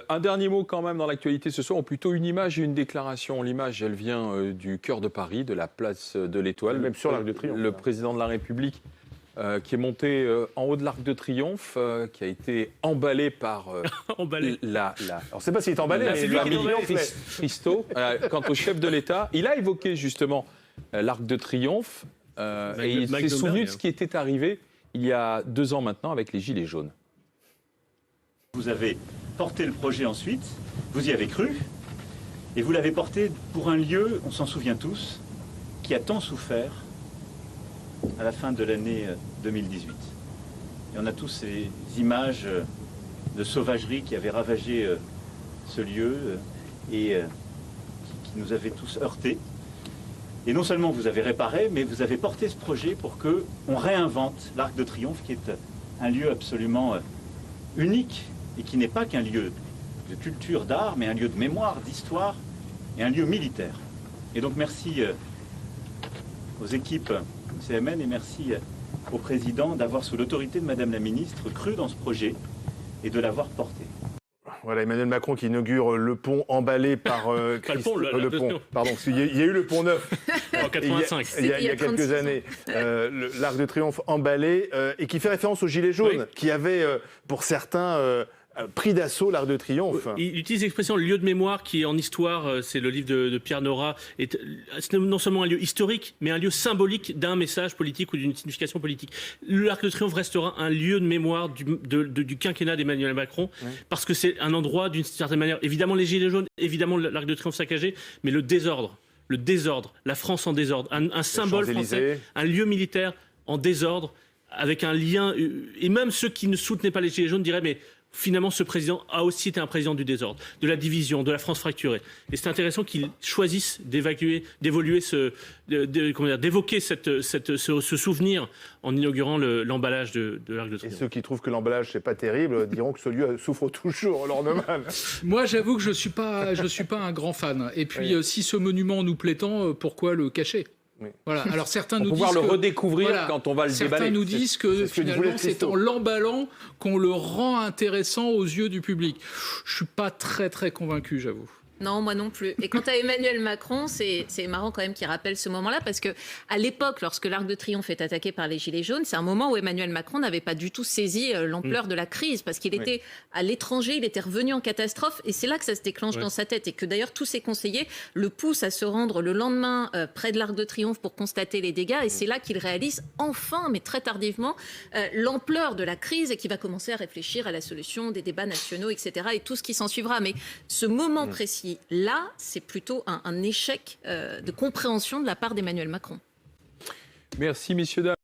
Un dernier mot quand même dans l'actualité ce soir, ou plutôt une image et une déclaration. L'image, elle vient du cœur de Paris, de la place de l'Étoile. Même sur l'Arc de Triomphe. Le président de la République qui est monté en haut de l'Arc de Triomphe, qui a été emballé par emballé. Alors, je ne sais pas s'il est emballé, mais la Christo. Quant au chef de l'État, il a évoqué justement l'Arc de Triomphe et il s'est souvenu de ce qui était arrivé il y a 2 ans maintenant avec les Gilets jaunes. Vous avez porté le projet ensuite, vous y avez cru, et vous l'avez porté pour un lieu, on s'en souvient tous, qui a tant souffert à la fin de l'année 2018. Et on a tous ces images de sauvagerie qui avaient ravagé ce lieu et qui nous avaient tous heurtés. Et non seulement vous avez réparé, mais vous avez porté ce projet pour qu'on réinvente l'Arc de Triomphe, qui est un lieu absolument unique et qui n'est pas qu'un lieu de culture, d'art, mais un lieu de mémoire, d'histoire et un lieu militaire. Et donc merci aux équipes CMN et merci au président d'avoir, sous l'autorité de Madame la Ministre, cru dans ce projet et de l'avoir porté. Voilà, Emmanuel Macron qui inaugure le pont emballé par Christo. Le pont, pardon, il y a eu le pont neuf en 85. Il y a quelques années. L'Arc de Triomphe emballé et qui fait référence aux Gilets jaunes, qui avaient, pour certains, pris d'assaut l'Arc de Triomphe. Il utilise l'expression lieu de mémoire qui, en histoire, c'est le livre de Pierre Nora, est non seulement un lieu historique, mais un lieu symbolique d'un message politique ou d'une signification politique. L'Arc de Triomphe restera un lieu de mémoire du quinquennat d'Emmanuel Macron, parce que c'est un endroit, d'une certaine manière, évidemment les Gilets jaunes, évidemment l'Arc de Triomphe saccagé, mais le désordre, la France en désordre, un symbole français, un lieu militaire en désordre, avec un lien, et même ceux qui ne soutenaient pas les Gilets jaunes diraient, mais finalement, ce président a aussi été un président du désordre, de la division, de la France fracturée. Et c'est intéressant qu'il choisisse d'évoquer ce souvenir en inaugurant l'emballage de l'Arc de Triomphe. Et ceux qui trouvent que l'emballage c'est pas terrible diront que ce lieu souffre toujours, Laure Neumann. Moi, j'avoue que je suis pas un grand fan. Et puis, si ce monument nous plaît tant, pourquoi le cacher ? Oui. Voilà. Alors certains nous disent pouvoir le redécouvrir quand on va le déballer. Certains nous disent que finalement c'est en l'emballant qu'on le rend intéressant aux yeux du public. Je suis pas très convaincu, j'avoue. Non, moi non plus. Et quant à Emmanuel Macron, c'est marrant quand même qu'il rappelle ce moment-là, parce que à l'époque, lorsque l'Arc de Triomphe est attaqué par les Gilets jaunes, c'est un moment où Emmanuel Macron n'avait pas du tout saisi l'ampleur de la crise, parce qu'il était à l'étranger, il était revenu en catastrophe, et c'est là que ça se déclenche dans sa tête, et que d'ailleurs tous ses conseillers le poussent à se rendre le lendemain près de l'Arc de Triomphe pour constater les dégâts, et c'est là qu'il réalise enfin, mais très tardivement, l'ampleur de la crise, et qu'il va commencer à réfléchir à la solution des débats nationaux, etc., et tout ce qui s'en suivra. Mais ce moment précis, là, c'est plutôt un échec de compréhension de la part d'Emmanuel Macron. Merci, messieurs, dames.